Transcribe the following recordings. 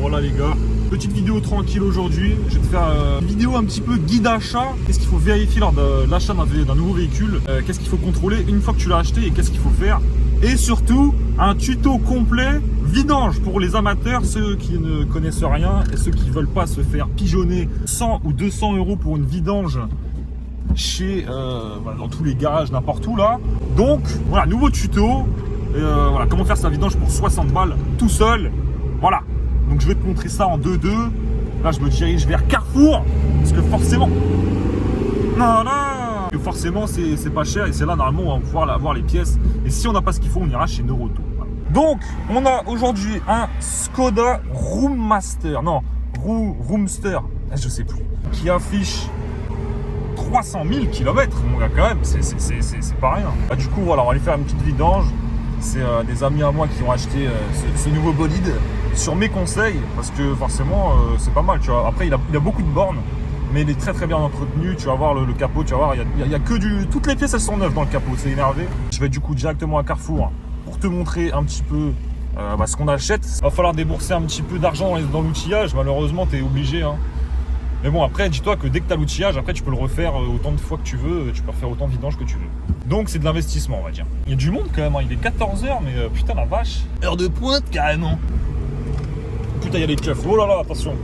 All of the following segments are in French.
Voilà les gars, petite vidéo tranquille aujourd'hui. Je vais te faire une vidéo un petit peu guide achat. Qu'est-ce qu'il faut vérifier lors de l'achat d'un nouveau véhicule, qu'est-ce qu'il faut contrôler une fois que tu l'as acheté et qu'est-ce qu'il faut faire. Et surtout, un tuto complet vidange pour les amateurs, ceux qui ne connaissent rien et ceux qui ne veulent pas se faire pigeonner 100 ou 200 € pour une vidange chez dans tous les garages, n'importe où là. Donc voilà, nouveau tuto. Voilà, comment faire sa vidange pour 60 balles tout seul. Voilà. Donc je vais te montrer ça en 2-2. Là je me dirige vers Carrefour. Parce que forcément. Forcément c'est pas cher. Et c'est là normalement on va pouvoir avoir les pièces. Et si on n'a pas ce qu'il faut, on ira chez Neuroto. Voilà. Donc on a aujourd'hui un Skoda Roommaster. Non, Roomster. Je sais plus. Qui affiche 300 000 km, mon gars, quand même, c'est pas rien. Bah, du coup, voilà, on va aller faire une petite vidange. C'est des amis à moi qui ont acheté ce nouveau bolide sur mes conseils, parce que forcément, c'est pas mal, tu vois. Après, il a beaucoup de bornes, mais il est très très bien entretenu. Tu vas voir le capot, tu vas voir, il y a que du... Toutes les pièces, elles sont neuves dans le capot, c'est énervé. Je vais du coup directement à Carrefour pour te montrer un petit peu ce qu'on achète. Il va falloir débourser un petit peu d'argent dans l'outillage, malheureusement, tu es obligé, hein. Mais bon, après, dis-toi que dès que tu as l'outillage, après, tu peux le refaire autant de fois que tu veux. Tu peux refaire autant de vidange que tu veux. Donc, c'est de l'investissement, on va dire. Il y a du monde quand même. Hein. Il est 14h, mais putain, la vache. Heure de pointe, carrément. Putain, il y a les keufs. Oh là là, attention.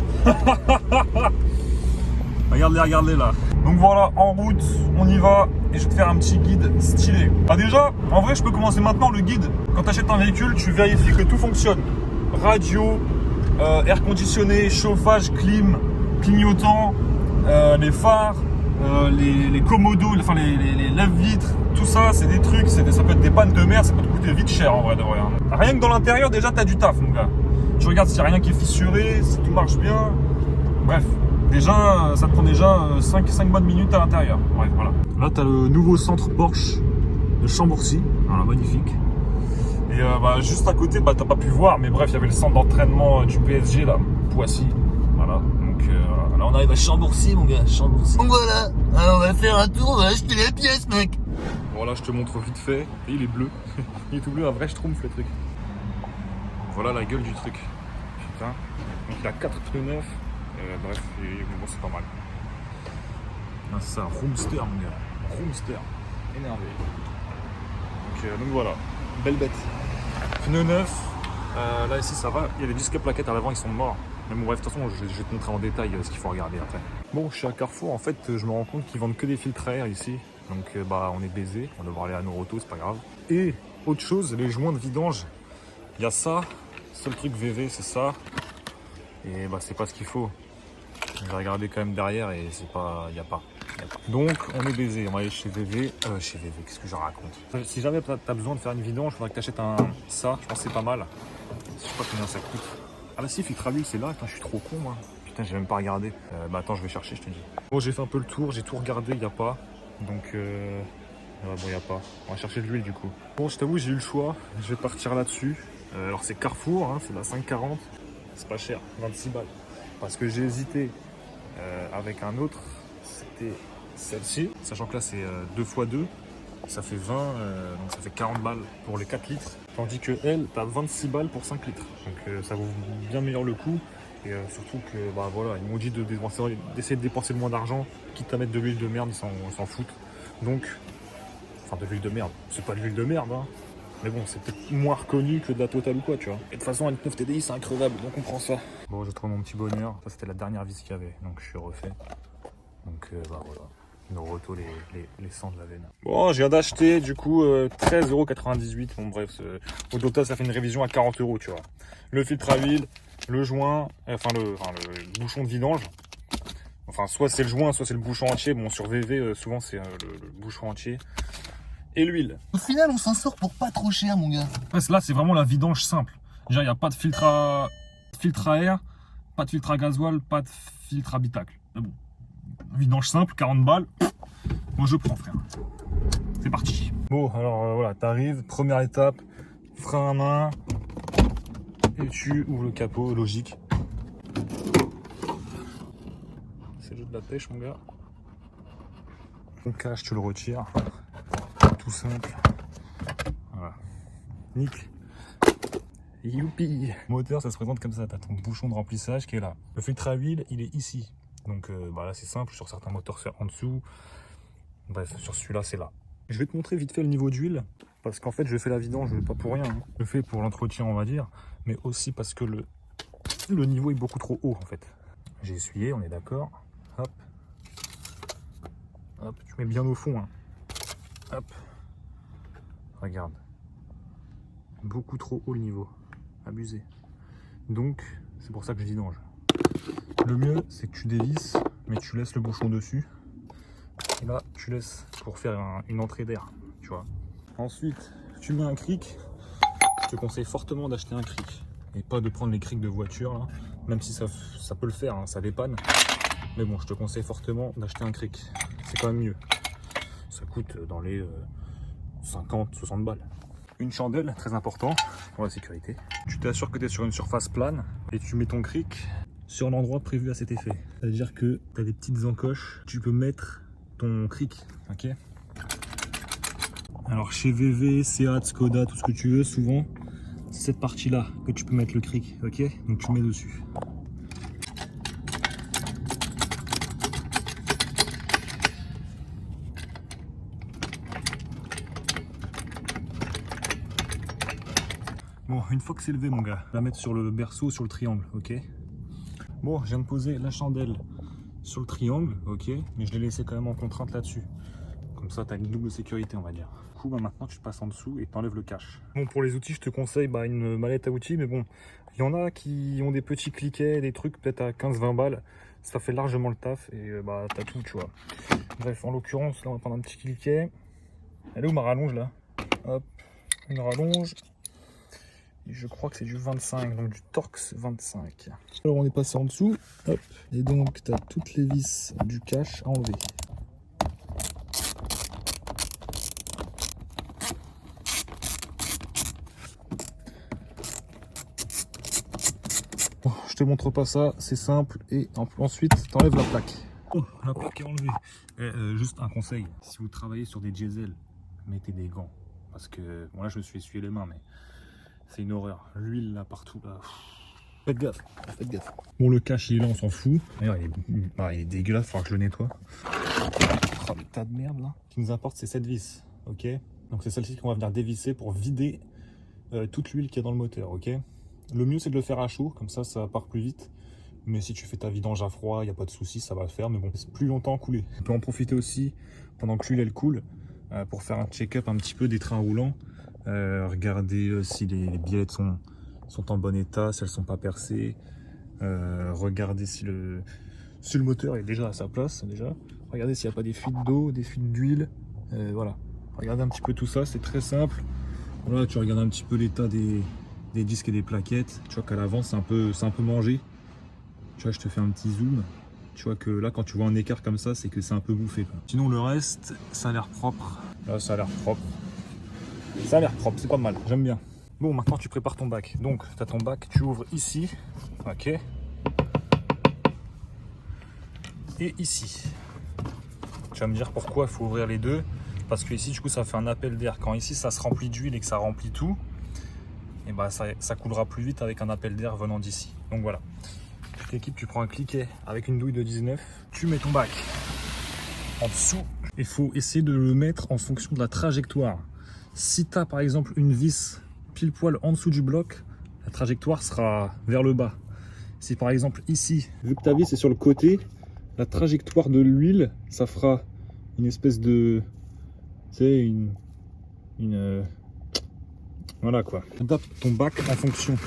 Regardez là. Donc voilà, en route, on y va. Et je vais te faire un petit guide stylé. Ah, déjà, en vrai, je peux commencer maintenant le guide. Quand tu achètes un véhicule, tu vérifies que tout fonctionne. Radio, air conditionné, chauffage, clim, clignotant, les phares, les commodos, enfin les lève-vitres, tout ça, c'est des trucs, ça peut être des pannes de mer, ça peut te coûter vite cher en vrai de vrai. Rien que dans l'intérieur, déjà t'as du taf, mon gars. Tu regardes s'il n'y a rien qui est fissuré, si tout marche bien. Bref, déjà, ça te prend déjà 5 bonnes minutes à l'intérieur. Bref, voilà. Là, t'as le nouveau centre Porsche de Chambourcy, voilà, magnifique. Et juste à côté, t'as pas pu voir, mais bref, il y avait le centre d'entraînement du PSG là, Poissy. Voilà, donc là on arrive à Chambourcy, mon gars, Chambourcy. Donc voilà, alors on va faire un tour, on va acheter les pièces, mec. Voilà, je te montre vite fait. Et il est bleu. Il est tout bleu, un vrai schtroumpf le truc. Voilà la gueule du truc. Putain. Donc il a 4 pneus neufs. Bref, bon, c'est pas mal. Ah, c'est un Roomster, mon gars. Roomster. Énervé. Donc voilà, belle bête. Pneus neufs. Là ici ça va. Il y a les disques plaquettes à l'avant, ils sont morts. Mais bon, bref, de toute façon, je vais te montrer en détail ce qu'il faut regarder après. Bon, je suis à Carrefour, en fait, je me rends compte qu'ils vendent que des filtres à air ici. Donc, on est baisé, on va devoir aller à Neuroto, c'est pas grave. Et, autre chose, les joints de vidange. Il y a ça, seul truc VV, c'est ça. Et c'est pas ce qu'il faut. Je vais regarder quand même derrière et c'est pas, il n'y a pas. Donc, on est baisé, on va aller chez VV. Chez VV, qu'est-ce que je raconte? Si jamais tu as besoin de faire une vidange, il faudrait que tu achètes ça, je pense que c'est pas mal. Je sais pas combien ça coûte. Ah là si, filtre à huile c'est là, attends, je suis trop con moi. Putain, j'ai même pas regardé. Attends, je vais chercher, je te dis. Bon, j'ai fait un peu le tour, j'ai tout regardé, il n'y a pas. Donc bon, il n'y a pas. On va chercher de l'huile du coup. Bon, je t'avoue, j'ai eu le choix. Je vais partir là-dessus. Alors c'est Carrefour, hein, c'est la 5,40. C'est pas cher, 26 balles. Parce que j'ai hésité avec un autre. C'était celle-ci. Sachant que là c'est 2 x 2. Ça fait 20, donc ça fait 40 balles pour les 4 litres. Tandis que elle, t'as 26 balles pour 5 litres. Donc ça vaut bien meilleur le coup. Et surtout que, voilà, ils m'ont dit d'essayer de dépenser le moins d'argent, quitte à mettre de l'huile de merde, ils s'en foutent. Donc, enfin de l'huile de merde, c'est pas de l'huile de merde, hein. Mais bon, c'est peut-être moins reconnu que de la Total ou quoi, tu vois. Et de toute façon, un 9 TDI, c'est increvable, donc on prend ça. Bon, j'ai trouvé mon petit bonheur. Ça, c'était la dernière vis qu'il y avait, donc je suis refait. Donc, voilà. Neuroto, les sangs de la veine. Bon, je viens d'acheter du coup 13,98 €. Bon, bref, au total, ça fait une révision à 40 €, tu vois. Le filtre à huile, le joint, le bouchon de vidange. Enfin, soit c'est le joint, soit c'est le bouchon entier. Bon, sur VV, souvent c'est le bouchon entier. Et l'huile. Au final, on s'en sort pour pas trop cher, mon gars. Là, c'est vraiment la vidange simple. Déjà, il n'y a pas de filtre à air, pas de filtre à gasoil, pas de filtre habitacle. Mais bon. Vidange simple, 40 balles. Moi je prends, frère. C'est parti. Bon, alors voilà, t'arrives, première étape, frein à main. Et tu ouvres le capot, logique. C'est le jeu de la pêche, mon gars. Ton cache, tu le retires. Tout simple. Voilà. Nick. Youpi. Le moteur, ça se présente comme ça. Tu as ton bouchon de remplissage qui est là. Le filtre à huile, il est ici. Donc là, c'est simple. Sur certains moteurs, c'est en dessous. Bref, sur celui-là, c'est là. Je vais te montrer vite fait le niveau d'huile. Parce qu'en fait, je fais la vidange pas pour rien. Hein. Je le fais pour l'entretien, on va dire. Mais aussi parce que le niveau est beaucoup trop haut, en fait. J'ai essuyé, on est d'accord. Hop. Hop, tu mets bien au fond. Hein. Hop. Regarde. Beaucoup trop haut le niveau. Abusé. Donc, c'est pour ça que je vidange. Le mieux, c'est que tu dévisses, mais tu laisses le bouchon dessus. Et là, tu laisses pour faire une entrée d'air, tu vois. Ensuite, tu mets un cric. Je te conseille fortement d'acheter un cric. Et pas de prendre les crics de voiture, là. Même si ça peut le faire, hein, ça dépanne. Mais bon, je te conseille fortement d'acheter un cric. C'est quand même mieux. Ça coûte dans les 50-60 balles. Une chandelle, très important pour la sécurité. Tu t'assures que tu es sur une surface plane et tu mets ton cric sur l'endroit prévu à cet effet. C'est-à-dire que tu as des petites encoches, tu peux mettre ton cric, ok. Alors chez VV, Seat, Skoda, tout ce que tu veux, souvent, c'est cette partie-là que tu peux mettre le cric, ok. Donc tu mets dessus. Bon, une fois que c'est levé, mon gars, on va mettre sur le berceau, sur le triangle, ok. Bon, je viens de poser la chandelle sur le triangle, ok, mais je l'ai laissé quand même en contrainte là-dessus. Comme ça, tu as une double sécurité, on va dire. Du coup, maintenant, tu passes en dessous et tu enlèves le cache. Bon, pour les outils, je te conseille une mallette à outils, mais bon, il y en a qui ont des petits cliquets, des trucs peut-être à 15-20 balles. Ça fait largement le taf et t'as tout, tu vois. Bref, en l'occurrence, là, on va prendre un petit cliquet. Elle est où ma rallonge, là? Hop, une rallonge. Et je crois que c'est du 25, donc du Torx 25. Alors on est passé en dessous, hop, et donc tu as toutes les vis du cache à enlever. Bon, je te montre pas ça, c'est simple, et ensuite tu enlèves la plaque. Oh, la plaque est enlevée. Juste un conseil, si vous travaillez sur des diesels, mettez des gants. Parce que, bon là je me suis essuyé les mains, mais c'est une horreur. L'huile là partout là. Faites gaffe, faites gaffe. Bon, le cache il est là, on s'en fout. D'ailleurs il est dégueulasse, il faudra que je le nettoie. Oh, le tas de merde là. Ce qui nous importe c'est cette vis, ok. Donc c'est celle-ci qu'on va venir dévisser pour vider toute l'huile qu'il y a dans le moteur, ok. Le mieux c'est de le faire à chaud, comme ça part plus vite. Mais si tu fais ta vidange à froid, il n'y a pas de souci, ça va le faire. Mais bon, c'est plus longtemps à couler. Tu peux en profiter aussi pendant que l'huile elle coule pour faire un check-up un petit peu des trains roulants. Regarder si les biellettes sont en bon état, si elles sont pas percées. Regarder si le moteur est déjà à sa place. Regardez s'il n'y a pas des fuites d'eau, des fuites d'huile. Voilà. Regardez un petit peu tout ça, c'est très simple. Voilà, tu regardes un petit peu l'état des disques et des plaquettes. Tu vois qu'à l'avant c'est un peu mangé. Tu vois, je te fais un petit zoom. Tu vois que là, quand tu vois un écart comme ça, c'est que c'est un peu bouffé, quoi. Sinon, le reste, ça a l'air propre. Là, ça a l'air propre. Ça a l'air propre, c'est pas mal, j'aime bien. Bon, maintenant, tu prépares ton bac. Donc, tu as ton bac, tu ouvres ici. Ok. Et ici. Tu vas me dire pourquoi il faut ouvrir les deux. Parce que ici, du coup, ça fait un appel d'air. Quand ici, ça se remplit d'huile et que ça remplit tout, et ça coulera plus vite avec un appel d'air venant d'ici. Donc, voilà. L'équipe, tu prends un cliquet avec une douille de 19, tu mets ton bac en dessous. Il faut essayer de le mettre en fonction de la trajectoire. Si tu as par exemple une vis pile poil en dessous du bloc, la trajectoire sera vers le bas. Si par exemple ici, vu que ta vis est sur le côté, la trajectoire de l'huile, ça fera une espèce de... Tu sais, voilà quoi. Adapte ton bac en fonction.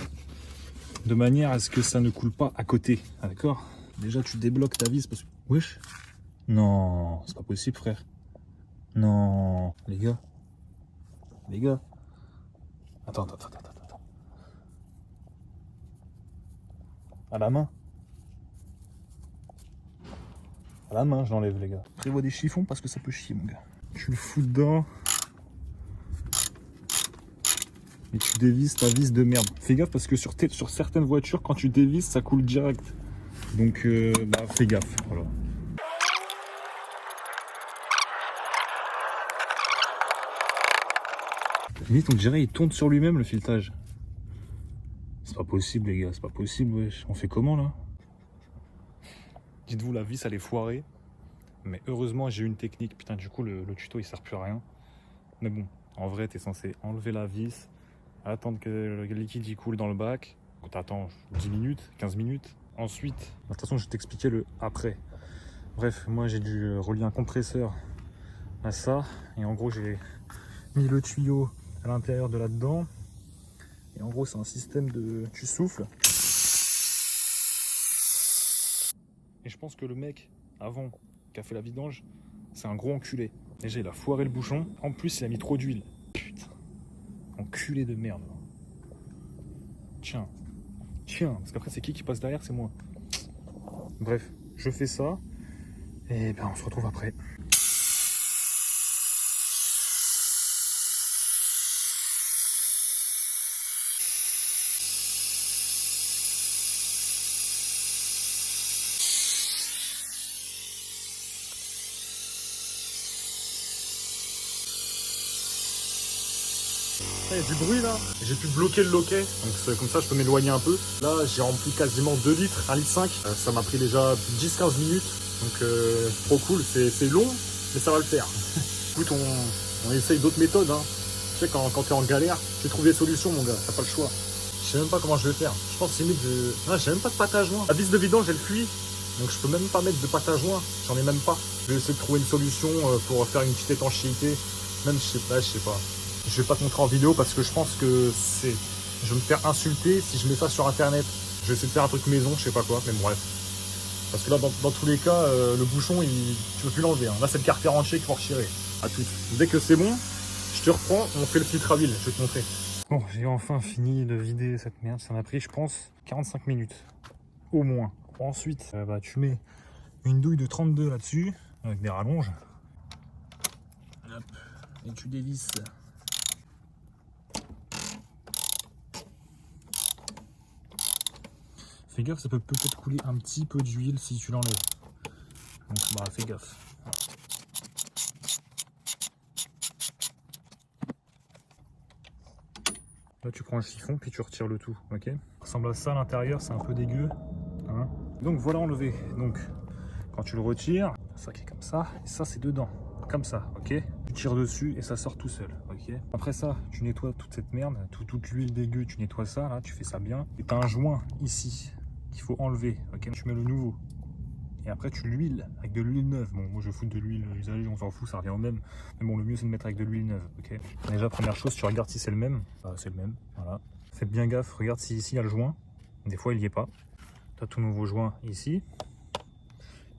De manière à ce que ça ne coule pas à côté, d'accord? Déjà tu débloques ta vis parce que... Wesh. Non, c'est pas possible frère. Non, les gars. Attends. À la main, je l'enlève les gars. Prévois des chiffons parce que ça peut chier mon gars. Tu le fous dedans. Et tu dévisses ta vis de merde. Fais gaffe parce que sur certaines voitures, quand tu dévisses, ça coule direct. Donc, fais gaffe. Voilà. Limite, on dirait il tourne sur lui-même le filetage. C'est pas possible les gars, c'est pas possible, wesh. On fait comment là? Dites-vous, la vis elle est foirée. Mais heureusement j'ai une technique. Putain, du coup le tuto il sert plus à rien. Mais bon, en vrai t'es censé enlever la vis, attendre que le liquide il coule dans le bac. T'attends 10 minutes, 15 minutes. Ensuite, de toute façon je vais t'expliquer le après. Bref, moi j'ai dû relier un compresseur à ça. Et en gros j'ai mis le tuyau à l'intérieur de là-dedans. Et en gros c'est un système de... Tu souffles. Et je pense que le mec, avant, qui a fait la vidange, c'est un gros enculé. Déjà il a foiré le bouchon. En plus il a mis trop d'huile. Putain. Enculé de merde. Tiens. Tiens. Parce qu'après c'est qui passe derrière? C'est moi. Bref, je fais ça. Et ben on se retrouve après. Il y a du bruit là, j'ai pu bloquer le loquet, donc comme ça je peux m'éloigner un peu. Là j'ai rempli quasiment 2 litres, 1,5 litre. Ça m'a pris déjà 10-15 minutes, donc trop cool, c'est long, mais ça va le faire. Écoute, on essaye d'autres méthodes, hein. Tu sais, quand t'es en galère, tu trouves des solutions mon gars, t'as pas le choix. Je sais même pas comment je vais faire, je pense que c'est mieux de... Ah, j'ai même pas de pâte à joint. La vis de vidange elle fuit, donc je peux même pas mettre de pâte à joint, j'en ai même pas. Je vais essayer de trouver une solution pour faire une petite étanchéité, même je sais pas. Je vais pas te montrer en vidéo parce que je pense que c'est... Je vais me faire insulter si je mets ça sur internet. Je vais essayer de faire un truc maison, je sais pas quoi, mais bref. Parce que là, dans tous les cas, le bouchon, tu peux plus l'enlever. Hein. Là, c'est le carter entier qu'il faut retirer. À tout. Dès que c'est bon, je te reprends, on fait le filtre à huile, je vais te montrer. Bon, j'ai enfin fini de vider cette merde. Ça m'a pris, je pense, 45 minutes. Au moins. Ensuite, tu mets une douille de 32 là-dessus, avec des rallonges. Hop. Et tu dévisses. Fais gaffe, ça peut peut-être couler un petit peu d'huile si tu l'enlèves. Donc bah fais gaffe. Là tu prends le chiffon puis tu retires le tout, ok? Ça ressemble à ça à l'intérieur, c'est un peu dégueu. Hein, donc voilà enlevé. Donc quand tu le retires, ça qui est comme ça, et ça c'est dedans. Comme ça, ok? Tu tires dessus et ça sort tout seul, ok? Après ça, tu nettoies toute cette merde, toute l'huile dégueu, tu nettoies ça, là, tu fais ça bien. Et tu as un joint ici qu'il faut enlever, ok? Tu mets le nouveau. Et après tu l'huiles avec de l'huile neuve. Bon, moi je fous de l'huile usagée, on s'en fout, ça revient au même. Mais bon, le mieux c'est de mettre avec de l'huile neuve, ok? Déjà, première chose, tu regardes si c'est le même. C'est le même, voilà. Faites bien gaffe, regarde si ici il y a le joint. Des fois il n'y est pas. Tu as tout nouveau joint ici.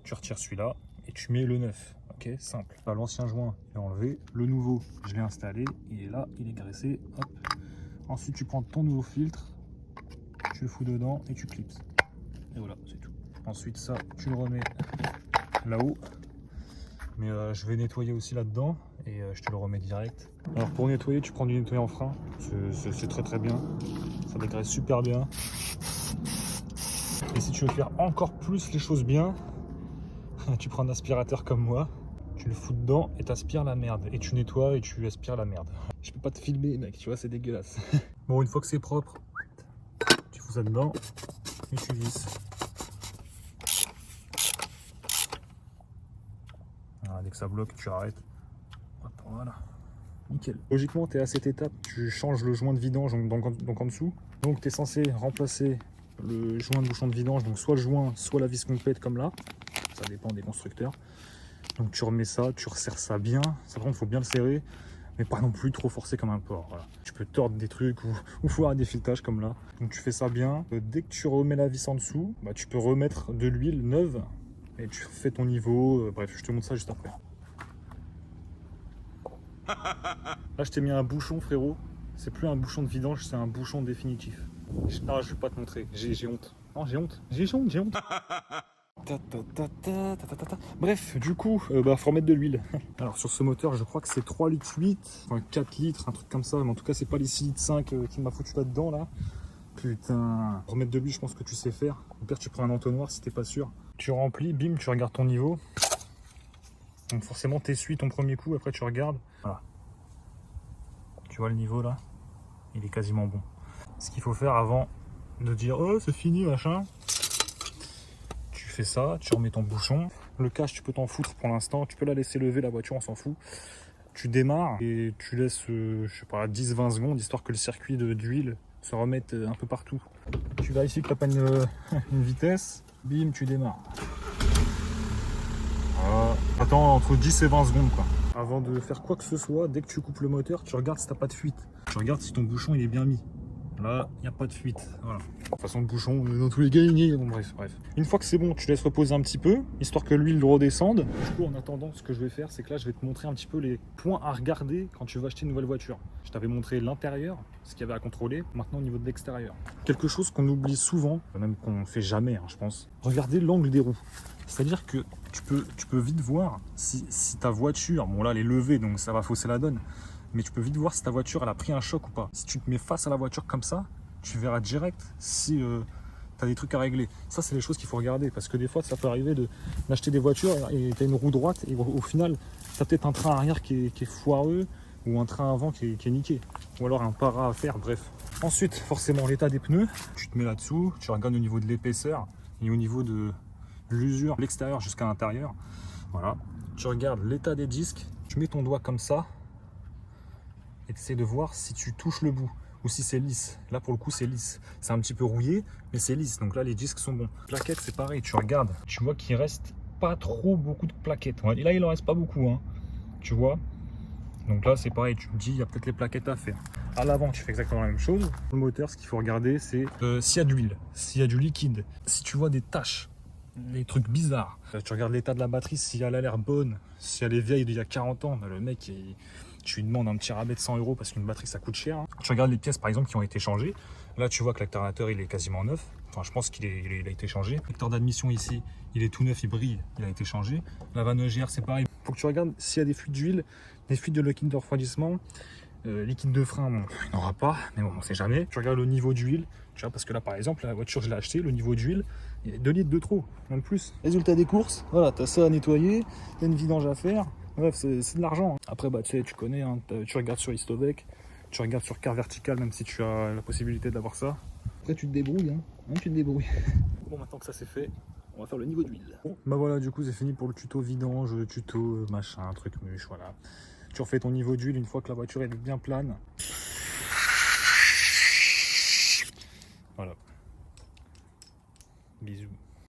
Tu retires celui-là et tu mets le neuf. Ok, simple. L'ancien joint, je l'ai enlevé. Le nouveau, je l'ai installé. Il est là, il est graissé. Hop. Ensuite, tu prends ton nouveau filtre, tu le fous dedans et tu clipses. Et voilà, c'est tout. Ensuite, ça, tu le remets là-haut. Mais je vais nettoyer aussi là-dedans et je te le remets direct. Alors pour nettoyer, tu prends du nettoyant frein. C'est très très bien. Ça dégraisse super bien. Et si tu veux faire encore plus les choses bien, tu prends un aspirateur comme moi. Tu le fous dedans et t'aspires la merde. Et tu nettoies et tu aspires la merde. Je peux pas te filmer mec, tu vois, c'est dégueulasse. Bon, une fois que c'est propre, tu fous ça dedans et tu visses. Voilà, dès que ça bloque, tu arrêtes. Hop, voilà. Nickel. Logiquement, tu es à cette étape, tu changes le joint de vidange donc en dessous. Donc tu es censé remplacer le joint de bouchon de vidange, donc soit le joint, soit la vis complète comme là. Ça dépend des constructeurs. Donc tu remets ça, tu resserres ça bien. Ça, par contre, il faut bien le serrer, mais pas non plus trop forcer comme un porc. Voilà. Tu peux tordre des trucs ou faire un défiletage comme là. Donc tu fais ça bien. Dès que tu remets la vis en dessous, tu peux remettre de l'huile neuve et tu fais ton niveau. Bref, je te montre ça juste après. Là, je t'ai mis un bouchon, frérot. C'est plus un bouchon de vidange, c'est un bouchon définitif. Non, je vais pas te montrer. J'ai honte. Non, j'ai honte. J'ai honte. Bref, du coup, faut remettre de l'huile. Alors sur ce moteur, je crois que c'est 3 litres 8, enfin 4 litres, un truc comme ça. Mais en tout cas, c'est pas les 6 litres 5 qui m'a foutu là-dedans, là. Putain. Remettre de l'huile, je pense que tu sais faire. Au pire, tu prends un entonnoir si t'es pas sûr. Tu remplis, bim, tu regardes ton niveau. Donc forcément, t'essuies ton premier coup, après tu regardes. Voilà. Tu vois le niveau là? Il est quasiment bon. Ce qu'il faut faire avant de dire oh c'est fini machin. Tu fais ça, tu remets ton bouchon. Le cache, tu peux t'en foutre pour l'instant. Tu peux la laisser lever, la voiture, on s'en fout. Tu démarres et tu laisses, je sais pas, 10-20 secondes, histoire que le circuit d'huile se remette un peu partout. Tu vérifies que tu n'as pas une vitesse. Bim, tu démarres. Voilà. Attends entre 10 et 20 secondes, quoi. Avant de faire quoi que ce soit, dès que tu coupes le moteur, tu regardes si t'as pas de fuite. Tu regardes si ton bouchon il est bien mis. Là, il n'y a pas de fuite. Voilà. De toute façon, le bouchon, dans tous les cas, il y est. Bon, bref. Une fois que c'est bon, tu laisses reposer un petit peu, histoire que l'huile redescende. Du coup, en attendant, ce que je vais faire, c'est que là, je vais te montrer un petit peu les points à regarder quand tu vas acheter une nouvelle voiture. Je t'avais montré l'intérieur, ce qu'il y avait à contrôler. Maintenant, au niveau de l'extérieur. Quelque chose qu'on oublie souvent, même qu'on ne fait jamais, je pense. Regardez l'angle des roues. C'est-à-dire que tu peux vite voir si ta voiture, bon là, elle est levée, donc ça va fausser la donne. Mais tu peux vite voir si ta voiture elle a pris un choc ou pas. Si tu te mets face à la voiture comme ça, tu verras direct si tu as des trucs à régler. Ça, c'est les choses qu'il faut regarder parce que des fois, ça peut arriver d'acheter des voitures et tu as une roue droite et au final, tu as peut-être un train arrière qui est foireux ou un train avant qui est niqué. Ou alors un para à faire, bref. Ensuite, forcément, l'état des pneus. Tu te mets là-dessous, tu regardes au niveau de l'épaisseur et au niveau de l'usure, l'extérieur jusqu'à l'intérieur. Voilà. Tu regardes l'état des disques, tu mets ton doigt comme ça et tu essaies de voir si tu touches le bout ou si c'est lisse. Là pour le coup c'est lisse. C'est un petit peu rouillé mais c'est lisse. Donc là les disques sont bons. Plaquettes c'est pareil, tu regardes. Tu vois qu'il reste pas trop beaucoup de plaquettes. Et là il en reste pas beaucoup. Tu vois. Donc là c'est pareil, tu me dis il y a peut-être les plaquettes à faire. À l'avant tu fais exactement la même chose. Le moteur ce qu'il faut regarder c'est s'il y a de l'huile, s'il y a du liquide. Si tu vois des taches, des trucs bizarres. Tu regardes l'état de la batterie, si elle a l'air bonne, si elle est vieille d'il y a 40 ans. Le mec tu lui demandes un petit rabais de 100 € parce qu'une batterie ça coûte cher. Tu regardes les pièces par exemple qui ont été changées. Là tu vois que l'alternateur il est quasiment neuf. Enfin je pense qu'il a été changé. Le lecteur d'admission ici il est tout neuf, il brille, il a été changé. La vanne c'est pareil. Faut que tu regardes s'il y a des fuites d'huile, des fuites de liquide de refroidissement. Liquide de frein, bon, il n'y en aura pas, mais bon on sait jamais. Tu regardes le niveau d'huile, tu vois, parce que là par exemple la voiture je l'ai achetée, le niveau d'huile, il y a 2 litres de trop, même plus. Résultat des courses, voilà, tu as ça à nettoyer, tu as une vidange à faire. Bref, c'est de l'argent. Après, bah, tu connais, tu regardes sur Histovec, tu regardes sur Car Vertical, même si tu as la possibilité d'avoir ça. Après, tu te débrouilles, tu te débrouilles. Bon, maintenant que ça c'est fait, on va faire le niveau d'huile. Bon, bah voilà, du coup, c'est fini pour le tuto vidange, tuto machin, truc muche, voilà. Tu refais ton niveau d'huile une fois que la voiture est bien plane. Voilà. Bisous.